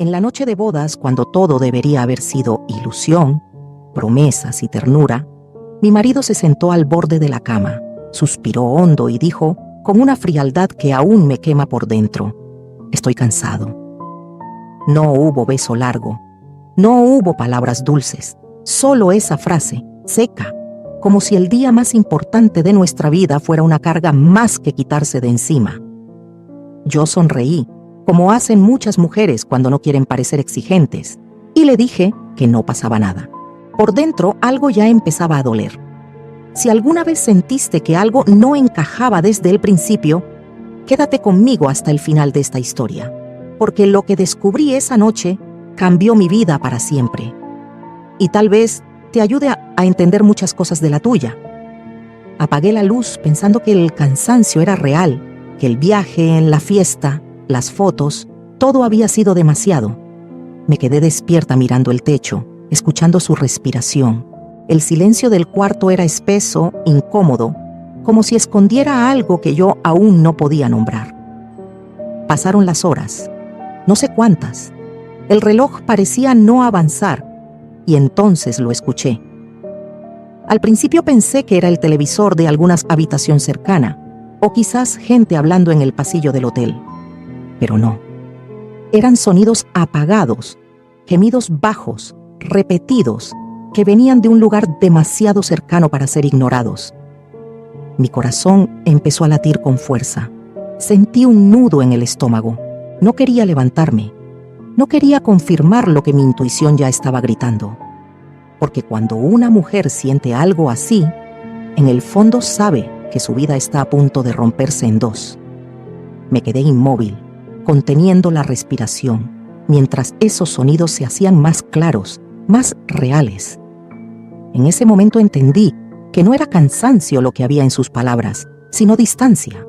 En la noche de bodas, cuando todo debería haber sido ilusión, promesas y ternura, mi marido se sentó al borde de la cama, suspiró hondo y dijo, con una frialdad que aún me quema por dentro: estoy cansado. No hubo beso largo, no hubo palabras dulces, solo esa frase, seca, como si el día más importante de nuestra vida fuera una carga más que quitarse de encima. Yo sonreí, como hacen muchas mujeres cuando no quieren parecer exigentes, y le dije que no pasaba nada. Por dentro algo ya empezaba a doler. Si alguna vez sentiste que algo no encajaba desde el principio, quédate conmigo hasta el final de esta historia, porque lo que descubrí esa noche cambió mi vida para siempre. Y tal vez te ayude a entender muchas cosas de la tuya. Apagué la luz pensando que el cansancio era real, que el viaje, la fiesta, las fotos, todo había sido demasiado. Me quedé despierta mirando el techo, escuchando su respiración. El silencio del cuarto era espeso, incómodo, como si escondiera algo que yo aún no podía nombrar. Pasaron las horas, no sé cuántas. El reloj parecía no avanzar, y entonces lo escuché. Al principio pensé que era el televisor de alguna habitación cercana, o quizás gente hablando en el pasillo del hotel. Pero no. Eran sonidos apagados, gemidos bajos, repetidos, que venían de un lugar demasiado cercano para ser ignorados. Mi corazón empezó a latir con fuerza. Sentí un nudo en el estómago. No quería levantarme. No quería confirmar lo que mi intuición ya estaba gritando. Porque cuando una mujer siente algo así, en el fondo sabe que su vida está a punto de romperse en dos. Me quedé inmóvil, conteniendo la respiración, mientras esos sonidos se hacían más claros, más reales. En ese momento entendí que no era cansancio lo que había en sus palabras, sino distancia.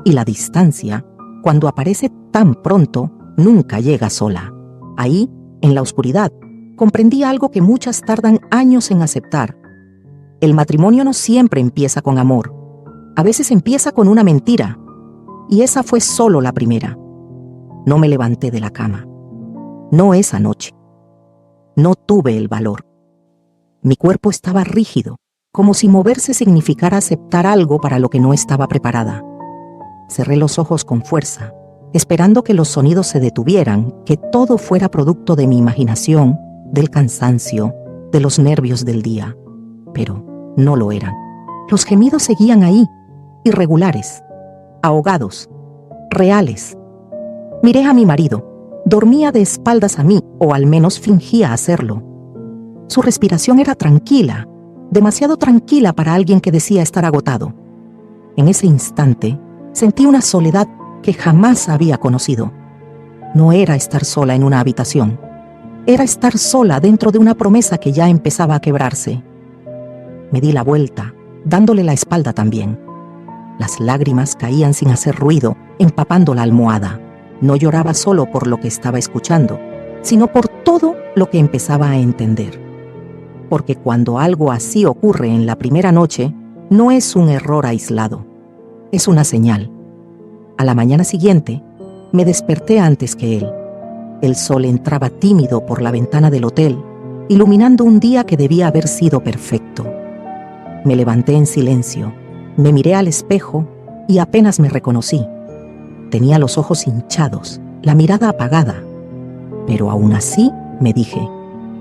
Y la distancia, cuando aparece tan pronto, nunca llega sola. Ahí, en la oscuridad, comprendí algo que muchas tardan años en aceptar. El matrimonio no siempre empieza con amor. A veces empieza con una mentira. Y esa fue solo la primera. No me levanté de la cama. No esa noche. No tuve el valor. Mi cuerpo estaba rígido, como si moverse significara aceptar algo para lo que no estaba preparada. Cerré los ojos con fuerza, esperando que los sonidos se detuvieran, que todo fuera producto de mi imaginación, del cansancio, de los nervios del día. Pero no lo eran. Los gemidos seguían ahí, irregulares, ahogados, reales. Miré a mi marido. Dormía de espaldas a mí, o al menos fingía hacerlo. Su respiración era tranquila, demasiado tranquila para alguien que decía estar agotado. En ese instante, sentí una soledad que jamás había conocido. No era estar sola en una habitación. Era estar sola dentro de una promesa que ya empezaba a quebrarse. Me di la vuelta, dándole la espalda también. Las lágrimas caían sin hacer ruido, empapando la almohada. No lloraba solo por lo que estaba escuchando, sino por todo lo que empezaba a entender. Porque cuando algo así ocurre en la primera noche, no es un error aislado, es una señal. A la mañana siguiente, me desperté antes que él. El sol entraba tímido por la ventana del hotel, iluminando un día que debía haber sido perfecto. Me levanté en silencio, me miré al espejo y apenas me reconocí. Tenía los ojos hinchados, la mirada apagada. Pero aún así, me dije,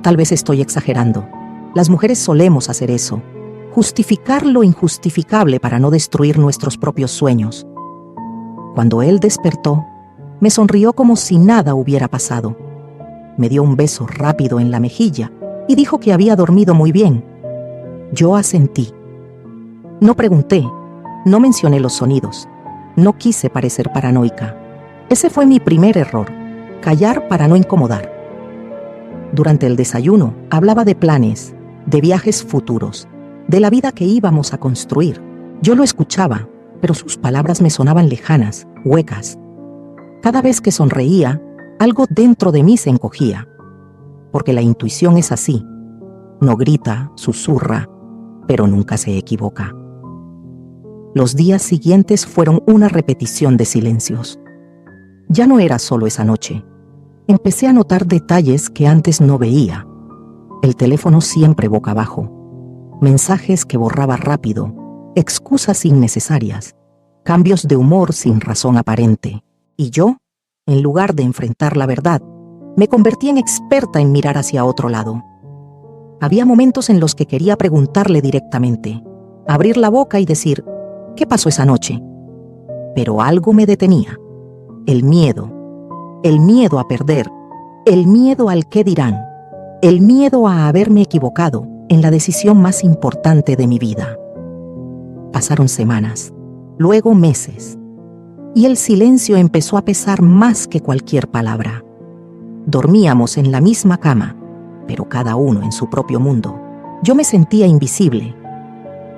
tal vez estoy exagerando. Las mujeres solemos hacer eso, justificar lo injustificable para no destruir nuestros propios sueños. Cuando él despertó, me sonrió como si nada hubiera pasado. Me dio un beso rápido en la mejilla y dijo que había dormido muy bien. Yo asentí. No pregunté, no mencioné los sonidos. No quise parecer paranoica. Ese fue mi primer error, callar para no incomodar. Durante el desayuno hablaba de planes, de viajes futuros, de la vida que íbamos a construir. Yo lo escuchaba, pero sus palabras me sonaban lejanas, huecas. Cada vez que sonreía, algo dentro de mí se encogía. Porque la intuición es así. No grita, susurra, pero nunca se equivoca. Los días siguientes fueron una repetición de silencios. Ya no era solo esa noche. Empecé a notar detalles que antes no veía. El teléfono siempre boca abajo. Mensajes que borraba rápido. Excusas innecesarias. Cambios de humor sin razón aparente. Y yo, en lugar de enfrentar la verdad, me convertí en experta en mirar hacia otro lado. Había momentos en los que quería preguntarle directamente, abrir la boca y decir, ¿qué pasó esa noche? Pero algo me detenía. El miedo a perder, el miedo al qué dirán, el miedo a haberme equivocado en la decisión más importante de mi vida. Pasaron semanas, luego meses, y el silencio empezó a pesar más que cualquier palabra. Dormíamos en la misma cama, pero cada uno en su propio mundo. Yo me sentía invisible,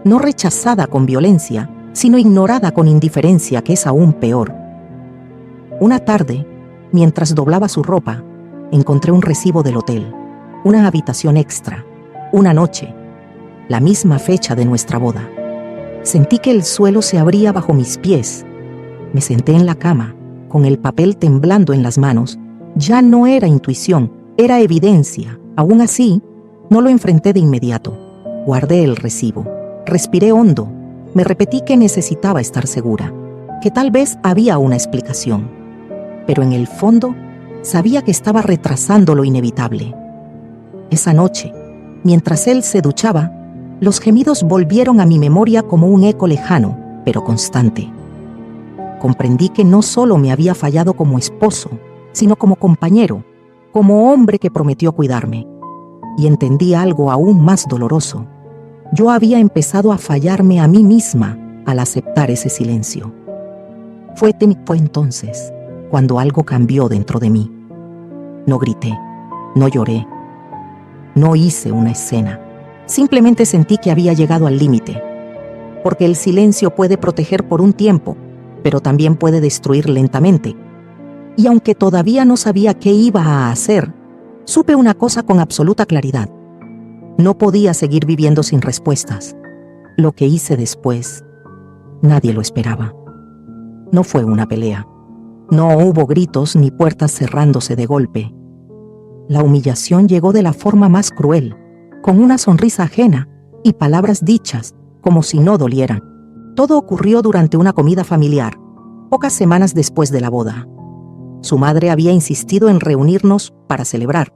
no rechazada con violencia, sino ignorada con indiferencia, que es aún peor. Una tarde, mientras doblaba su ropa, encontré un recibo del hotel, una habitación extra, una noche, la misma fecha de nuestra boda. Sentí que el suelo se abría bajo mis pies. Me senté en la cama, con el papel temblando en las manos. Ya no era intuición, era evidencia. Aún así, no lo enfrenté de inmediato. Guardé el recibo, respiré hondo, me repetí que necesitaba estar segura, que tal vez había una explicación. Pero en el fondo, sabía que estaba retrasando lo inevitable. Esa noche, mientras él se duchaba, los gemidos volvieron a mi memoria como un eco lejano, pero constante. Comprendí que no solo me había fallado como esposo, sino como compañero, como hombre que prometió cuidarme. Y entendí algo aún más doloroso. Yo había empezado a fallarme a mí misma al aceptar ese silencio. Fue entonces cuando algo cambió dentro de mí. No grité, no lloré, no hice una escena. Simplemente sentí que había llegado al límite, porque el silencio puede proteger por un tiempo, pero también puede destruir lentamente. Y aunque todavía no sabía qué iba a hacer, supe una cosa con absoluta claridad. No podía seguir viviendo sin respuestas. Lo que hice después, nadie lo esperaba. No fue una pelea. No hubo gritos ni puertas cerrándose de golpe. La humillación llegó de la forma más cruel, con una sonrisa ajena y palabras dichas como si no dolieran. Todo ocurrió durante una comida familiar, pocas semanas después de la boda. Su madre había insistido en reunirnos para celebrar.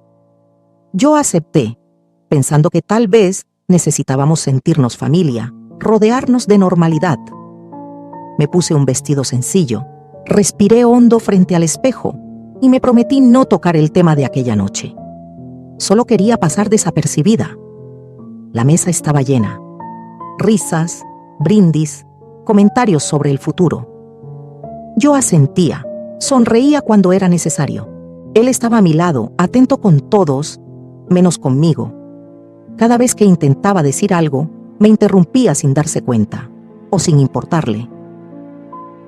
Yo acepté, pensando que tal vez necesitábamos sentirnos familia, rodearnos de normalidad. Me puse un vestido sencillo, respiré hondo frente al espejo y me prometí no tocar el tema de aquella noche. Solo quería pasar desapercibida. La mesa estaba llena. Risas, brindis, comentarios sobre el futuro. Yo asentía, sonreía cuando era necesario. Él estaba a mi lado, atento con todos, menos conmigo. Cada vez que intentaba decir algo, me interrumpía sin darse cuenta, o sin importarle.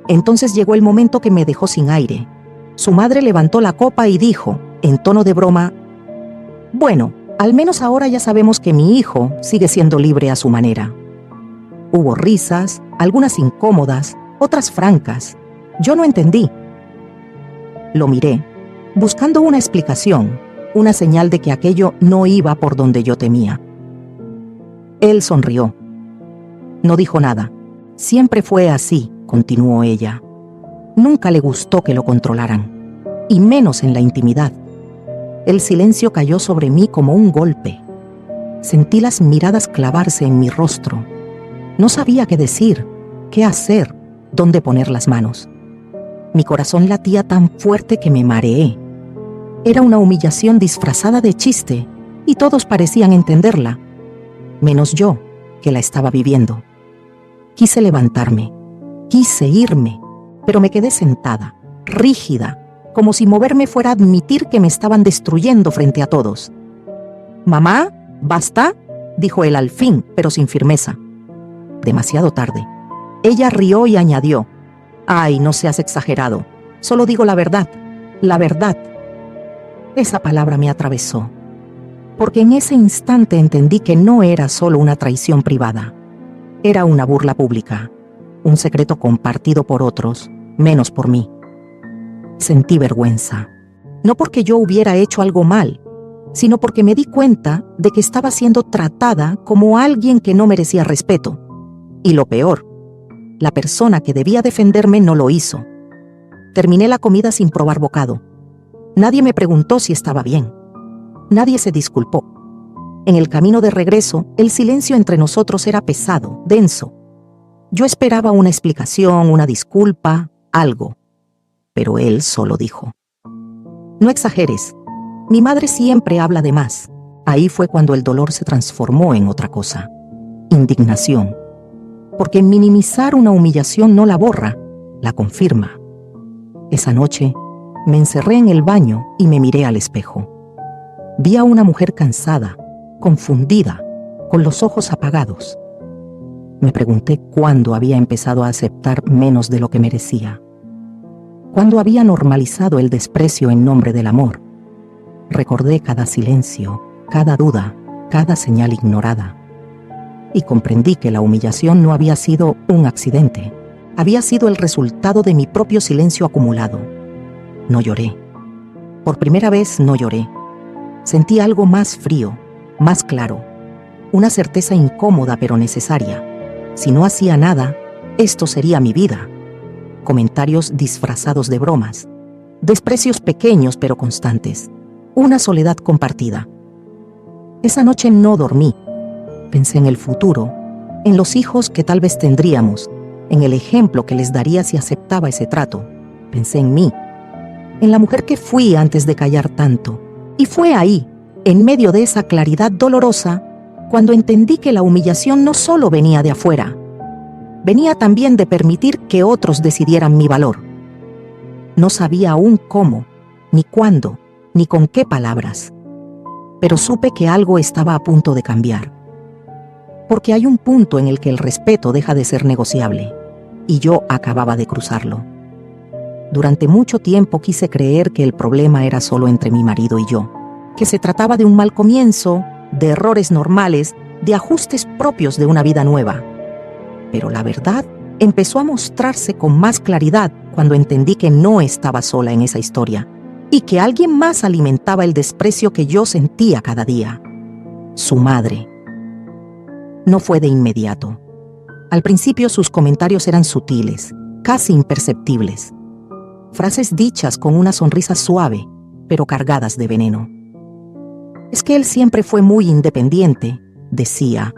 Entonces llegó el momento que me dejó sin aire. Su madre levantó la copa y dijo, en tono de broma, «Bueno, al menos ahora ya sabemos que mi hijo sigue siendo libre a su manera». Hubo risas, algunas incómodas, otras francas. Yo no entendí. Lo miré, buscando una explicación, una señal de que aquello no iba por donde yo temía. Él sonrió. No dijo nada. Siempre fue así, continuó ella. Nunca le gustó que lo controlaran, y menos en la intimidad. El silencio cayó sobre mí como un golpe. Sentí las miradas clavarse en mi rostro. No sabía qué decir, qué hacer, dónde poner las manos. Mi corazón latía tan fuerte que me mareé. Era una humillación disfrazada de chiste, y todos parecían entenderla, menos yo, que la estaba viviendo. Quise levantarme, quise irme, pero me quedé sentada, rígida, como si moverme fuera a admitir que me estaban destruyendo frente a todos. «Mamá, ¿basta?», dijo él al fin, pero sin firmeza. Demasiado tarde. Ella rió y añadió, «Ay, no seas exagerado, solo digo la verdad, la verdad». Esa palabra me atravesó, porque en ese instante entendí que no era solo una traición privada, era una burla pública, un secreto compartido por otros, menos por mí. Sentí vergüenza, no porque yo hubiera hecho algo mal, sino porque me di cuenta de que estaba siendo tratada como alguien que no merecía respeto. Y lo peor, la persona que debía defenderme no lo hizo. Terminé la comida sin probar bocado. Nadie me preguntó si estaba bien. Nadie se disculpó. En el camino de regreso, el silencio entre nosotros era pesado, denso. Yo esperaba una explicación, una disculpa, algo. Pero él solo dijo: no exageres. Mi madre siempre habla de más. Ahí fue cuando el dolor se transformó en otra cosa. Indignación. Porque minimizar una humillación no la borra, la confirma. Esa noche, me encerré en el baño y me miré al espejo. Vi a una mujer cansada, confundida, con los ojos apagados. Me pregunté cuándo había empezado a aceptar menos de lo que merecía. Cuándo había normalizado el desprecio en nombre del amor. Recordé cada silencio, cada duda, cada señal ignorada. Y comprendí que la humillación no había sido un accidente. Había sido el resultado de mi propio silencio acumulado. No lloré. Por primera vez no lloré. Sentí algo más frío, más claro. Una certeza incómoda pero necesaria. Si no hacía nada, esto sería mi vida. Comentarios disfrazados de bromas. Desprecios pequeños pero constantes. Una soledad compartida. Esa noche no dormí. Pensé en el futuro, en los hijos que tal vez tendríamos, en el ejemplo que les daría si aceptaba ese trato. Pensé en mí, en la mujer que fui antes de callar tanto. Y fue ahí, en medio de esa claridad dolorosa, cuando entendí que la humillación no solo venía de afuera, venía también de permitir que otros decidieran mi valor. No sabía aún cómo, ni cuándo, ni con qué palabras, pero supe que algo estaba a punto de cambiar. Porque hay un punto en el que el respeto deja de ser negociable, y yo acababa de cruzarlo. Durante mucho tiempo quise creer que el problema era solo entre mi marido y yo, que se trataba de un mal comienzo, de errores normales, de ajustes propios de una vida nueva. Pero la verdad empezó a mostrarse con más claridad cuando entendí que no estaba sola en esa historia y que alguien más alimentaba el desprecio que yo sentía cada día. Su madre. No fue de inmediato. Al principio sus comentarios eran sutiles, casi imperceptibles. Frases dichas con una sonrisa suave, pero cargadas de veneno. Es que él siempre fue muy independiente, decía.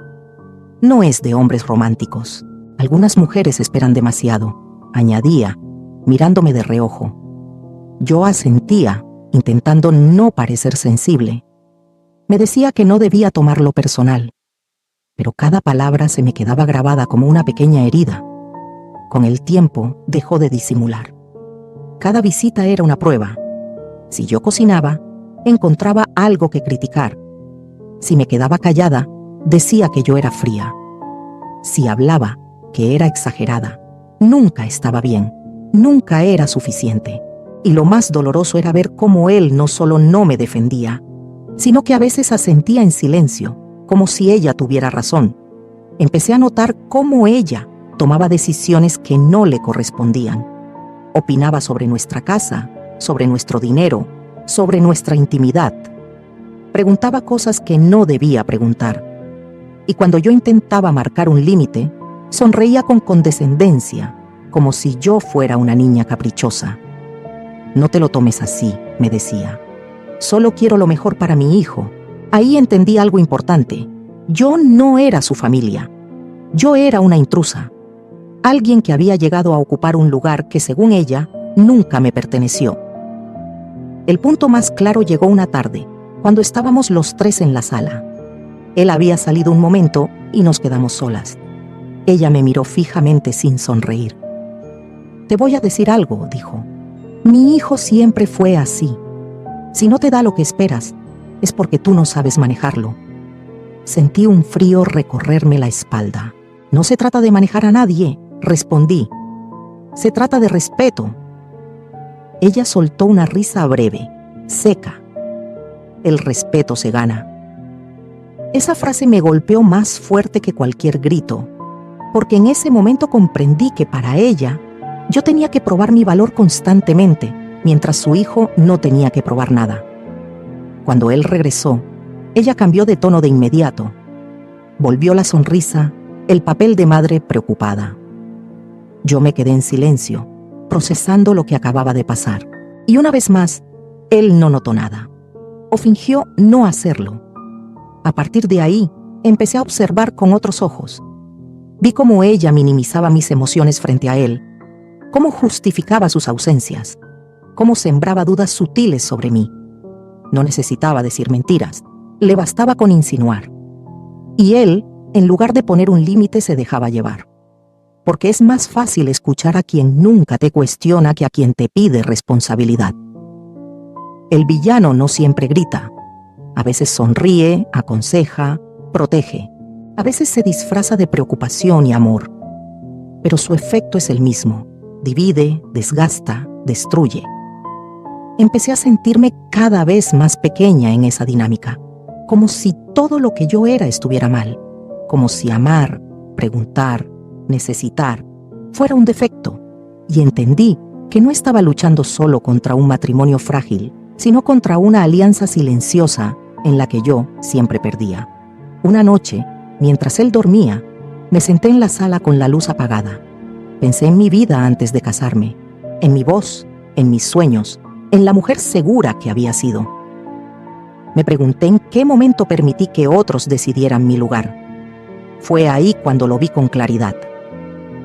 No es de hombres románticos. Algunas mujeres esperan demasiado, añadía, mirándome de reojo. Yo asentía, intentando no parecer sensible. Me decía que no debía tomarlo personal, pero cada palabra se me quedaba grabada como una pequeña herida. Con el tiempo dejó de disimular. Cada visita era una prueba. Si yo cocinaba, encontraba algo que criticar. Si me quedaba callada, decía que yo era fría. Si hablaba, que era exagerada. Nunca estaba bien, nunca era suficiente. Y lo más doloroso era ver cómo él no solo no me defendía, sino que a veces asentía en silencio, como si ella tuviera razón. Empecé a notar cómo ella tomaba decisiones que no le correspondían. Opinaba sobre nuestra casa, sobre nuestro dinero, sobre nuestra intimidad. Preguntaba cosas que no debía preguntar. Y cuando yo intentaba marcar un límite, sonreía con condescendencia, como si yo fuera una niña caprichosa. No te lo tomes así, me decía. Solo quiero lo mejor para mi hijo. Ahí entendí algo importante. Yo no era su familia. Yo era una intrusa. Alguien que había llegado a ocupar un lugar que, según ella, nunca me perteneció. El punto más claro llegó una tarde, cuando estábamos los tres en la sala. Él había salido un momento y nos quedamos solas. Ella me miró fijamente sin sonreír. Te voy a decir algo, dijo. Mi hijo siempre fue así. Si no te da lo que esperas, es porque tú no sabes manejarlo. Sentí un frío recorrerme la espalda. No se trata de manejar a nadie, respondí. Se trata de respeto. Ella soltó una risa breve, seca. El respeto se gana. Esa frase me golpeó más fuerte que cualquier grito, porque en ese momento comprendí que para ella yo tenía que probar mi valor constantemente, mientras su hijo no tenía que probar nada. Cuando él regresó, ella cambió de tono de inmediato. Volvió la sonrisa, el papel de madre preocupada. Yo me quedé en silencio, procesando lo que acababa de pasar. Y una vez más, él no notó nada, o fingió no hacerlo. A partir de ahí, empecé a observar con otros ojos. Vi cómo ella minimizaba mis emociones frente a él, cómo justificaba sus ausencias, cómo sembraba dudas sutiles sobre mí. No necesitaba decir mentiras, le bastaba con insinuar. Y él, en lugar de poner un límite, se dejaba llevar. Porque es más fácil escuchar a quien nunca te cuestiona que a quien te pide responsabilidad. El villano no siempre grita. A veces sonríe, aconseja, protege. A veces se disfraza de preocupación y amor. Pero su efecto es el mismo. Divide, desgasta, destruye. Empecé a sentirme cada vez más pequeña en esa dinámica, como si todo lo que yo era estuviera mal, como si amar, preguntar, necesitar, fuera un defecto, y entendí que no estaba luchando solo contra un matrimonio frágil, sino contra una alianza silenciosa en la que yo siempre perdía. Una noche, mientras él dormía, me senté en la sala con la luz apagada. Pensé en mi vida antes de casarme, en mi voz, en mis sueños, en la mujer segura que había sido. Me pregunté en qué momento permití que otros decidieran mi lugar. Fue ahí cuando lo vi con claridad.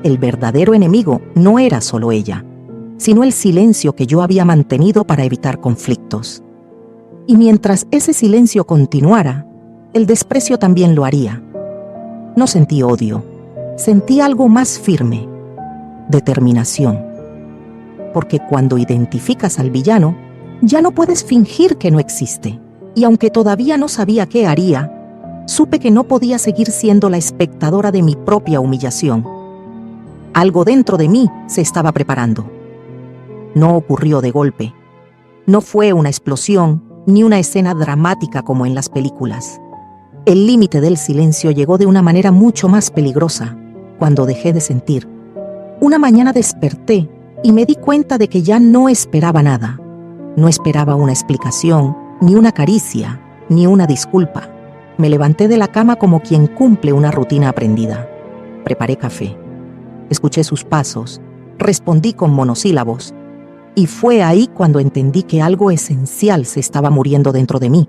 El verdadero enemigo no era solo ella, sino el silencio que yo había mantenido para evitar conflictos. Y mientras ese silencio continuara, el desprecio también lo haría. No sentí odio, sentí algo más firme, determinación. Porque cuando identificas al villano, ya no puedes fingir que no existe. Y aunque todavía no sabía qué haría, supe que no podía seguir siendo la espectadora de mi propia humillación. Algo dentro de mí se estaba preparando. No ocurrió de golpe. No fue una explosión ni una escena dramática como en las películas. El límite del silencio llegó de una manera mucho más peligrosa, cuando dejé de sentir. Una mañana desperté y me di cuenta de que ya no esperaba nada. No esperaba una explicación, ni una caricia, ni una disculpa. Me levanté de la cama como quien cumple una rutina aprendida. Preparé café. Escuché sus pasos, respondí con monosílabos, y fue ahí cuando entendí que algo esencial se estaba muriendo dentro de mí.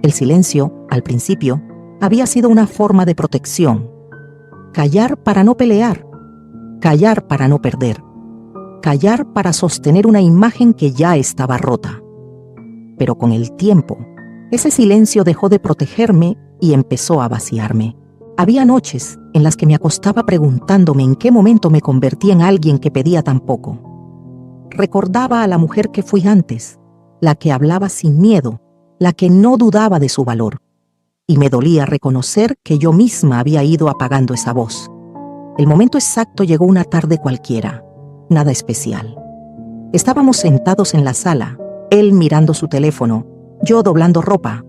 El silencio, al principio, había sido una forma de protección. Callar para no pelear, callar para no perder. Callar para sostener una imagen que ya estaba rota. Pero con el tiempo, ese silencio dejó de protegerme y empezó a vaciarme. Había noches en las que me acostaba preguntándome en qué momento me convertí en alguien que pedía tan poco. Recordaba a la mujer que fui antes, la que hablaba sin miedo, la que no dudaba de su valor. Y me dolía reconocer que yo misma había ido apagando esa voz. El momento exacto llegó una tarde cualquiera. Nada especial. Estábamos sentados en la sala, él mirando su teléfono, yo doblando ropa.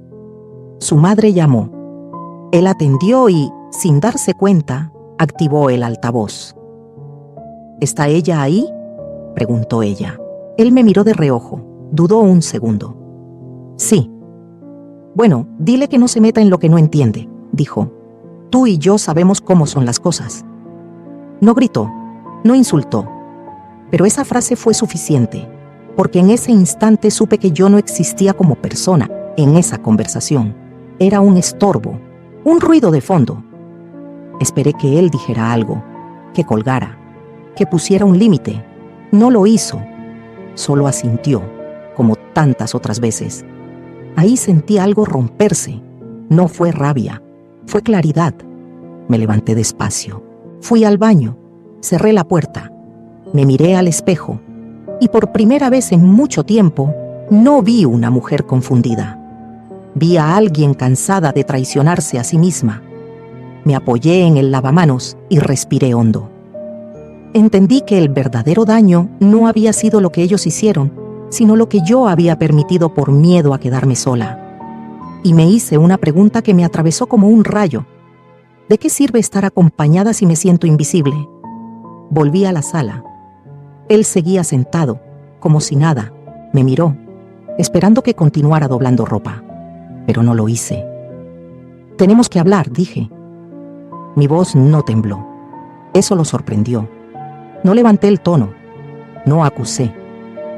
Su madre llamó. Él atendió y, sin darse cuenta, activó el altavoz. ¿Está ella ahí?, preguntó ella. Él me miró de reojo, dudó un segundo. Sí. Bueno, dile que no se meta en lo que no entiende, dijo. Tú y yo sabemos cómo son las cosas. No gritó, no insultó. Pero esa frase fue suficiente, porque en ese instante supe que yo no existía como persona en esa conversación. Era un estorbo, un ruido de fondo. Esperé que él dijera algo, que colgara, que pusiera un límite. No lo hizo, solo asintió, como tantas otras veces. Ahí sentí algo romperse. No fue rabia, fue claridad. Me levanté despacio, fui al baño, cerré la puerta. Me miré al espejo y por primera vez en mucho tiempo no vi una mujer confundida. Vi a alguien cansada de traicionarse a sí misma. Me apoyé en el lavamanos y respiré hondo. Entendí que el verdadero daño no había sido lo que ellos hicieron, sino lo que yo había permitido por miedo a quedarme sola. Y me hice una pregunta que me atravesó como un rayo. ¿De qué sirve estar acompañada si me siento invisible? Volví a la sala. Él seguía sentado, como si nada. Me miró, esperando que continuara doblando ropa, pero no lo hice. «Tenemos que hablar», dije. Mi voz no tembló. Eso lo sorprendió. No levanté el tono, no acusé.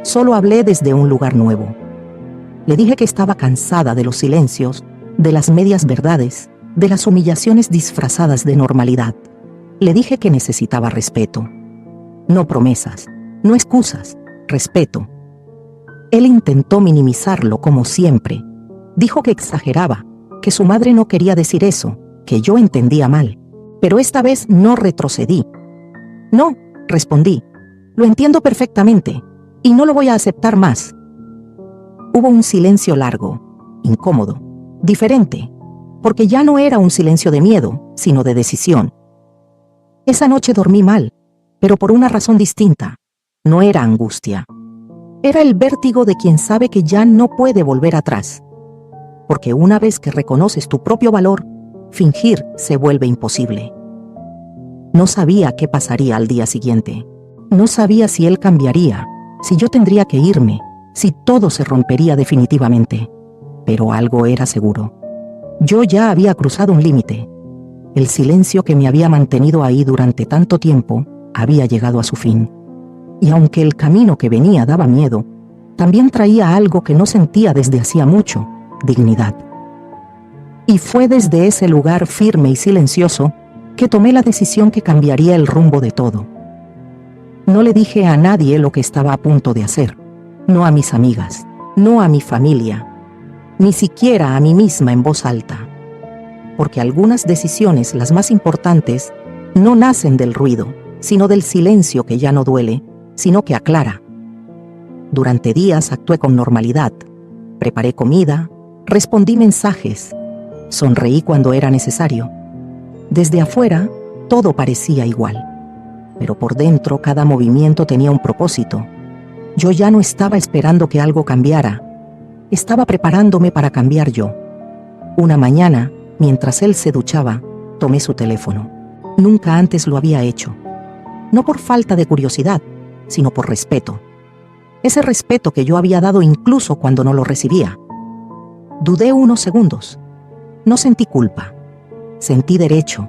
Solo hablé desde un lugar nuevo. Le dije que estaba cansada de los silencios, de las medias verdades, de las humillaciones disfrazadas de normalidad. Le dije que necesitaba respeto. No promesas, no excusas, respeto. Él intentó minimizarlo como siempre. Dijo que exageraba, que su madre no quería decir eso, que yo entendía mal. Pero esta vez no retrocedí. «No», respondí, «lo entiendo perfectamente, y no lo voy a aceptar más». Hubo un silencio largo, incómodo, diferente, porque ya no era un silencio de miedo, sino de decisión. Esa noche dormí mal, pero por una razón distinta. No era angustia. Era el vértigo de quien sabe que ya no puede volver atrás. Porque una vez que reconoces tu propio valor, fingir se vuelve imposible. No sabía qué pasaría al día siguiente. No sabía si él cambiaría, si yo tendría que irme, si todo se rompería definitivamente. Pero algo era seguro. Yo ya había cruzado un límite. El silencio que me había mantenido ahí durante tanto tiempo había llegado a su fin. Y aunque el camino que venía daba miedo, también traía algo que no sentía desde hacía mucho: dignidad. Y fue desde ese lugar firme y silencioso que tomé la decisión que cambiaría el rumbo de todo. No le dije a nadie lo que estaba a punto de hacer, no a mis amigas, no a mi familia, ni siquiera a mí misma en voz alta. Porque algunas decisiones, las más importantes, no nacen del ruido, sino del silencio que ya no duele, sino que aclara. Durante días actué con normalidad, preparé comida, respondí mensajes, sonreí cuando era necesario. Desde afuera, todo parecía igual, pero por dentro cada movimiento tenía un propósito. Yo ya no estaba esperando que algo cambiara, estaba preparándome para cambiar yo. Una mañana, mientras él se duchaba, tomé su teléfono. Nunca antes lo había hecho. No por falta de curiosidad, sino por respeto. Ese respeto que yo había dado incluso cuando no lo recibía. Dudé unos segundos. No sentí culpa. Sentí derecho.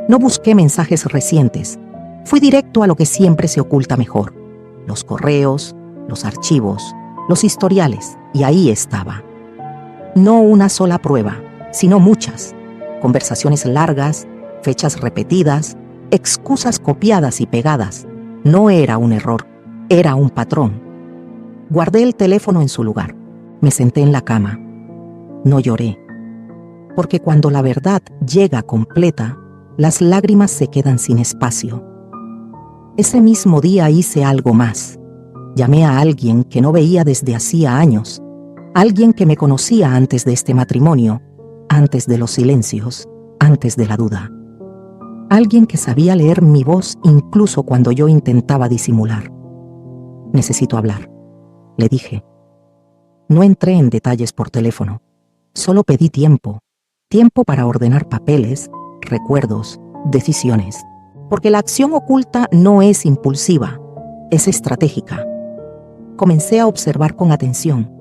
No busqué mensajes recientes. Fui directo a lo que siempre se oculta mejor: los correos, los archivos, los historiales, y ahí estaba. No una sola prueba, sino muchas. Conversaciones largas, fechas repetidas, excusas copiadas y pegadas. No era un error, era un patrón. Guardé el teléfono en su lugar. Me senté en la cama. No lloré. Porque cuando la verdad llega completa, las lágrimas se quedan sin espacio. Ese mismo día hice algo más. Llamé a alguien que no veía desde hacía años, alguien que me conocía antes de este matrimonio, antes de los silencios, antes de la duda. Alguien que sabía leer mi voz incluso cuando yo intentaba disimular. «Necesito hablar», le dije. No entré en detalles por teléfono. Solo pedí tiempo. Tiempo para ordenar papeles, recuerdos, decisiones. Porque la acción oculta no es impulsiva, es estratégica. Comencé a observar con atención,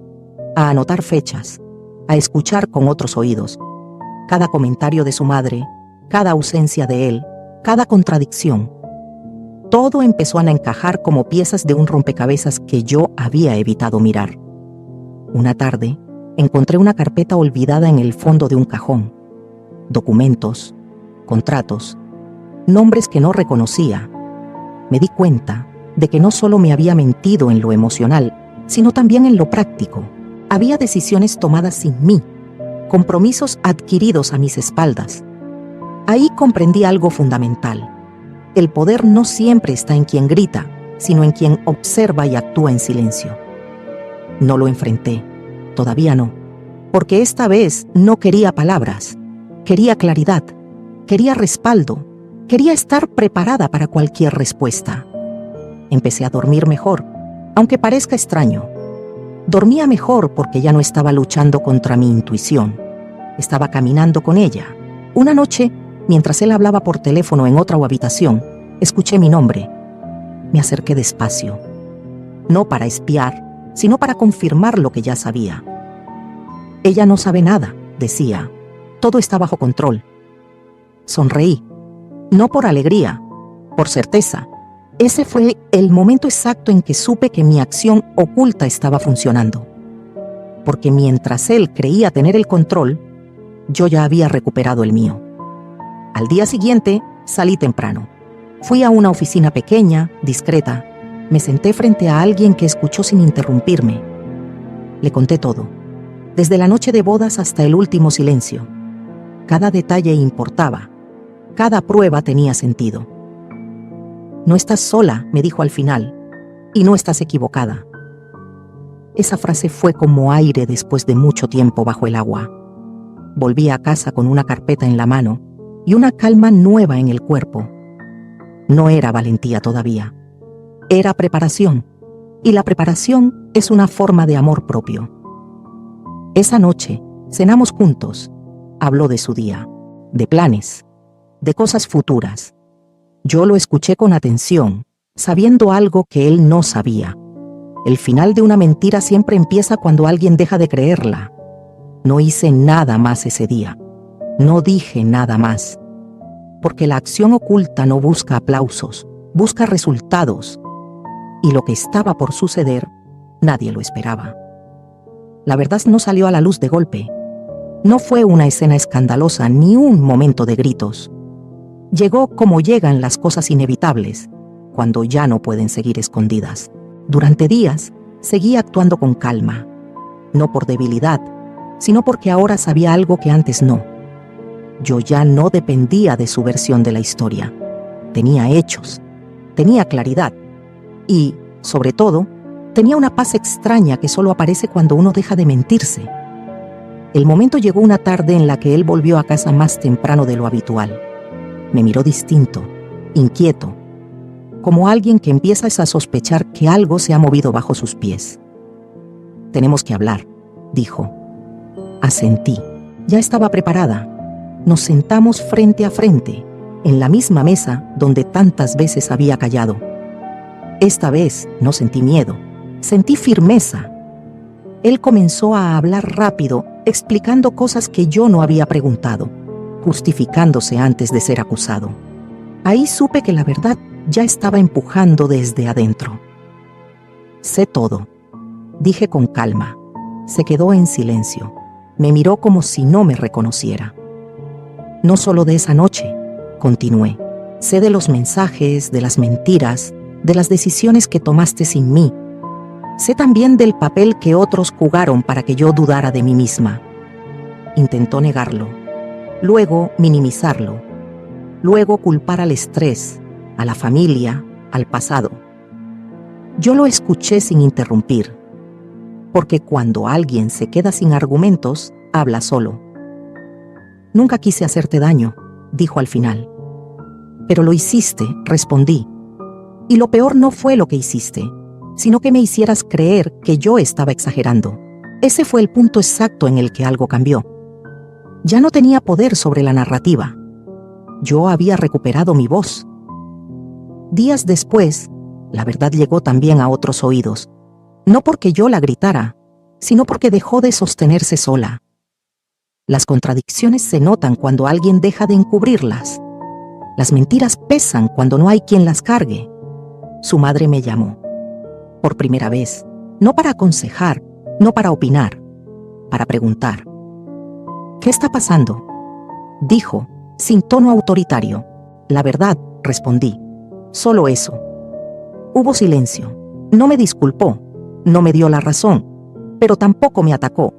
a anotar fechas, a escuchar con otros oídos. Cada comentario de su madre, cada ausencia de él, cada contradicción. Todo empezó a encajar como piezas de un rompecabezas que yo había evitado mirar. Una tarde, encontré una carpeta olvidada en el fondo de un cajón. Documentos, contratos, nombres que no reconocía. Me di cuenta de que no solo me había mentido en lo emocional, sino también en lo práctico. Había decisiones tomadas sin mí, compromisos adquiridos a mis espaldas. Ahí comprendí algo fundamental. El poder no siempre está en quien grita, sino en quien observa y actúa en silencio. No lo enfrenté, todavía no, porque esta vez no quería palabras, quería claridad, quería respaldo, quería estar preparada para cualquier respuesta. Empecé a dormir mejor, aunque parezca extraño. Dormía mejor porque ya no estaba luchando contra mi intuición. Estaba caminando con ella. Una noche, mientras él hablaba por teléfono en otra habitación, escuché mi nombre. Me acerqué despacio. no para espiar, sino para confirmar lo que ya sabía. Ella no sabe nada, decía. Todo está bajo control. Sonreí, no por alegría, por certeza. Ese fue el momento exacto en que supe que mi acción oculta estaba funcionando. Porque mientras él creía tener el control, yo ya había recuperado el mío. Al día siguiente, salí temprano. Fui a una oficina pequeña, discreta. Me senté frente a alguien que escuchó sin interrumpirme. Le conté todo, desde la noche de bodas hasta el último silencio. Cada detalle importaba. Cada prueba tenía sentido. No estás sola, me dijo al final, y no estás equivocada. Esa frase fue como aire después de mucho tiempo bajo el agua. Volví a casa con una carpeta en la mano y una calma nueva en el cuerpo. No era valentía todavía. Era preparación, y la preparación es una forma de amor propio. Esa noche cenamos juntos. Habló de su día, de planes, de cosas futuras. Yo lo escuché con atención, sabiendo algo que él no sabía. El final de una mentira siempre empieza cuando alguien deja de creerla. No hice nada más ese día. No dije nada más. Porque la acción oculta no busca aplausos, busca resultados. Y lo que estaba por suceder, nadie lo esperaba. La verdad no salió a la luz de golpe. No fue una escena escandalosa ni un momento de gritos. Llegó como llegan las cosas inevitables, cuando ya no pueden seguir escondidas. Durante días, seguí actuando con calma. No por debilidad, sino porque ahora sabía algo que antes no. Yo ya no dependía de su versión de la historia. Tenía hechos, tenía claridad y, sobre todo, tenía una paz extraña que solo aparece cuando uno deja de mentirse. El momento llegó una tarde en la que él volvió a casa más temprano de lo habitual. Me miró distinto, inquieto, como alguien que empieza a sospechar que algo se ha movido bajo sus pies. «Tenemos que hablar», dijo. Asentí. Ya estaba preparada. Nos sentamos frente a frente, en la misma mesa donde tantas veces había callado. Esta vez no sentí miedo, sentí firmeza. Él comenzó a hablar rápido, explicando cosas que yo no había preguntado, justificándose antes de ser acusado. Ahí supe que la verdad ya estaba empujando desde adentro. «Sé todo», dije con calma. Se quedó en silencio. Me miró como si no me reconociera. «No solo de esa noche», continué. «Sé de los mensajes, de las mentiras, de las decisiones que tomaste sin mí. Sé también del papel que otros jugaron para que yo dudara de mí misma». Intentó negarlo, luego minimizarlo, luego culpar al estrés, a la familia, al pasado. Yo lo escuché sin interrumpir, porque cuando alguien se queda sin argumentos, habla solo. «Nunca quise hacerte daño», dijo al final. «Pero lo hiciste», respondí. «Y lo peor no fue lo que hiciste, sino que me hicieras creer que yo estaba exagerando». Ese fue el punto exacto en el que algo cambió. Ya no tenía poder sobre la narrativa. Yo había recuperado mi voz. Días después, la verdad llegó también a otros oídos. No porque yo la gritara, sino porque dejó de sostenerse sola. Las contradicciones se notan cuando alguien deja de encubrirlas. Las mentiras pesan cuando no hay quien las cargue. Su madre me llamó. Por primera vez, no para aconsejar, no para opinar, para preguntar. «¿Qué está pasando?», dijo, sin tono autoritario. «La verdad», respondí. «Solo eso». Hubo silencio. No me disculpó, no me dio la razón, pero tampoco me atacó.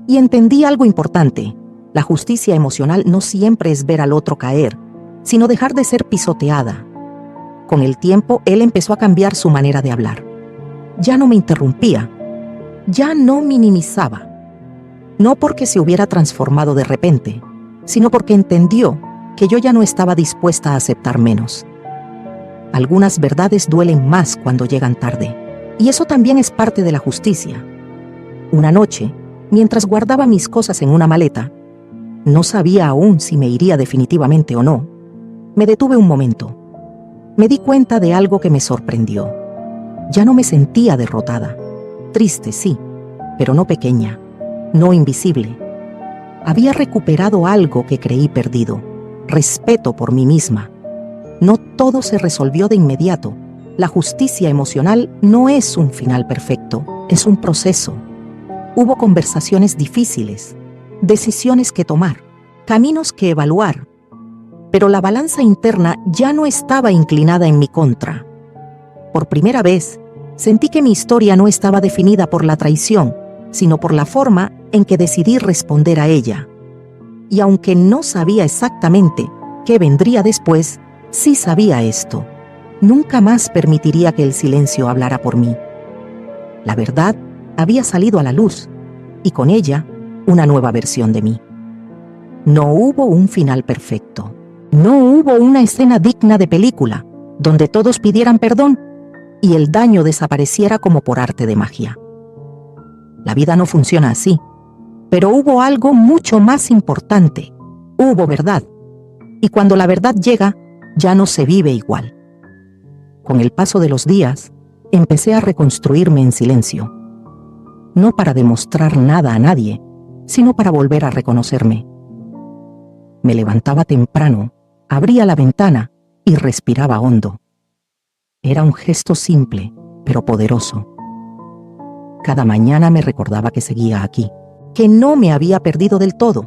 Y entendí algo importante. La justicia emocional no siempre es ver al otro caer, sino dejar de ser pisoteada. Con el tiempo, él empezó a cambiar su manera de hablar. Ya no me interrumpía, ya no minimizaba. No porque se hubiera transformado de repente, sino porque entendió que yo ya no estaba dispuesta a aceptar menos. Algunas verdades duelen más cuando llegan tarde, y eso también es parte de la justicia. Una noche, mientras guardaba mis cosas en una maleta, no sabía aún si me iría definitivamente o no, me detuve un momento. Me di cuenta de algo que me sorprendió. Ya no me sentía derrotada. Triste, sí, pero no pequeña, no invisible. Había recuperado algo que creí perdido, respeto por mí misma. No todo se resolvió de inmediato. La justicia emocional no es un final perfecto, es un proceso. Hubo conversaciones difíciles, decisiones que tomar, caminos que evaluar, pero la balanza interna ya no estaba inclinada en mi contra. Por primera vez, sentí que mi historia no estaba definida por la traición, sino por la forma en que decidí responder a ella. Y aunque no sabía exactamente qué vendría después, sí sabía esto: nunca más permitiría que el silencio hablara por mí. La verdad había salido a la luz, y con ella, una nueva versión de mí. No hubo un final perfecto. No hubo una escena digna de película, donde todos pidieran perdón y el daño desapareciera como por arte de magia. La vida no funciona así, pero hubo algo mucho más importante. Hubo verdad. Y cuando la verdad llega, ya no se vive igual. Con el paso de los días, empecé a reconstruirme en silencio. No para demostrar nada a nadie, sino para volver a reconocerme. Me levantaba temprano, abría la ventana y respiraba hondo. Era un gesto simple, pero poderoso. Cada mañana me recordaba que seguía aquí, que no me había perdido del todo.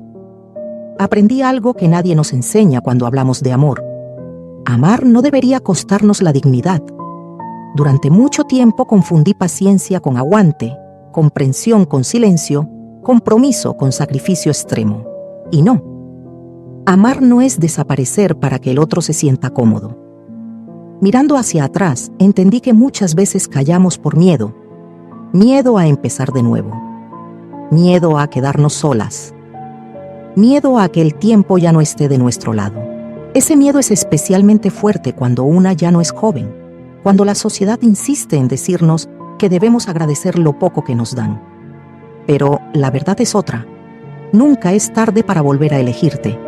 Aprendí algo que nadie nos enseña cuando hablamos de amor. Amar no debería costarnos la dignidad. Durante mucho tiempo confundí paciencia con aguante, comprensión con silencio, compromiso con sacrificio extremo. Y no. Amar no es desaparecer para que el otro se sienta cómodo. Mirando hacia atrás, entendí que muchas veces callamos por miedo. Miedo a empezar de nuevo. Miedo a quedarnos solas. Miedo a que el tiempo ya no esté de nuestro lado. Ese miedo es especialmente fuerte cuando una ya no es joven, cuando la sociedad insiste en decirnos que debemos agradecer lo poco que nos dan. Pero la verdad es otra. Nunca es tarde para volver a elegirte.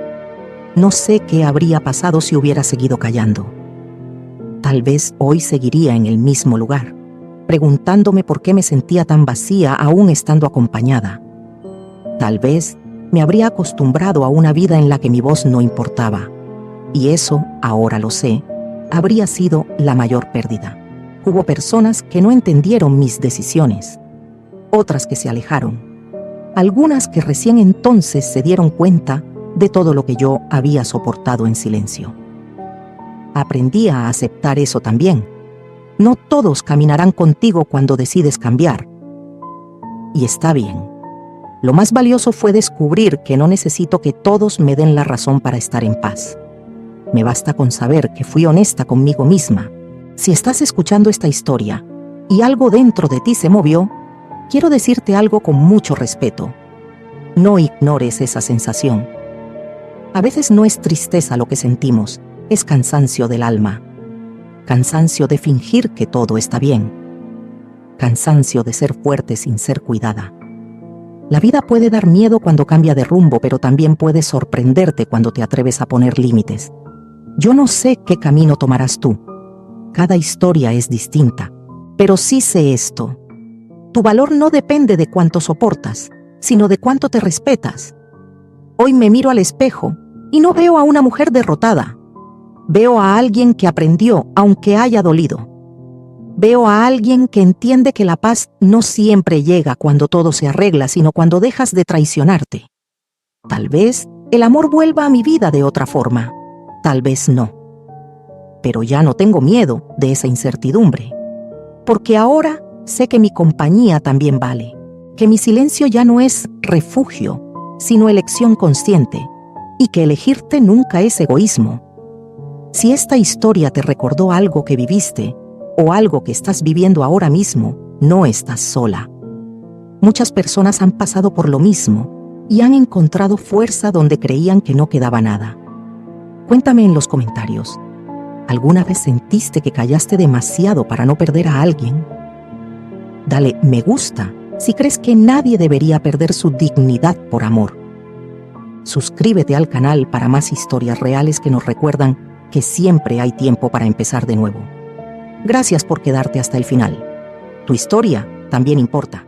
No sé qué habría pasado si hubiera seguido callando. Tal vez hoy seguiría en el mismo lugar, preguntándome por qué me sentía tan vacía aún estando acompañada. Tal vez me habría acostumbrado a una vida en la que mi voz no importaba. Y eso, ahora lo sé, habría sido la mayor pérdida. Hubo personas que no entendieron mis decisiones, otras que se alejaron, algunas que recién entonces se dieron cuenta de todo lo que yo había soportado en silencio. Aprendí a aceptar eso también. No todos caminarán contigo cuando decides cambiar. Y está bien. Lo más valioso fue descubrir que no necesito que todos me den la razón para estar en paz. Me basta con saber que fui honesta conmigo misma. Si estás escuchando esta historia y algo dentro de ti se movió, quiero decirte algo con mucho respeto. No ignores esa sensación. A veces no es tristeza lo que sentimos, es cansancio del alma. Cansancio de fingir que todo está bien. Cansancio de ser fuerte sin ser cuidada. La vida puede dar miedo cuando cambia de rumbo, pero también puede sorprenderte cuando te atreves a poner límites. Yo no sé qué camino tomarás tú. Cada historia es distinta, pero sí sé esto. Tu valor no depende de cuánto soportas, sino de cuánto te respetas. Hoy me miro al espejo y no veo a una mujer derrotada. Veo a alguien que aprendió, aunque haya dolido. Veo a alguien que entiende que la paz no siempre llega cuando todo se arregla, sino cuando dejas de traicionarte. Tal vez el amor vuelva a mi vida de otra forma. Tal vez no. Pero ya no tengo miedo de esa incertidumbre. Porque ahora sé que mi compañía también vale. Que mi silencio ya no es refugio, sino elección consciente. Y que elegirte nunca es egoísmo. Si esta historia te recordó algo que viviste, o algo que estás viviendo ahora mismo, no estás sola. Muchas personas han pasado por lo mismo y han encontrado fuerza donde creían que no quedaba nada. Cuéntame en los comentarios, ¿alguna vez sentiste que callaste demasiado para no perder a alguien? Dale me gusta si crees que nadie debería perder su dignidad por amor. Suscríbete al canal para más historias reales que nos recuerdan que siempre hay tiempo para empezar de nuevo. Gracias por quedarte hasta el final. Tu historia también importa.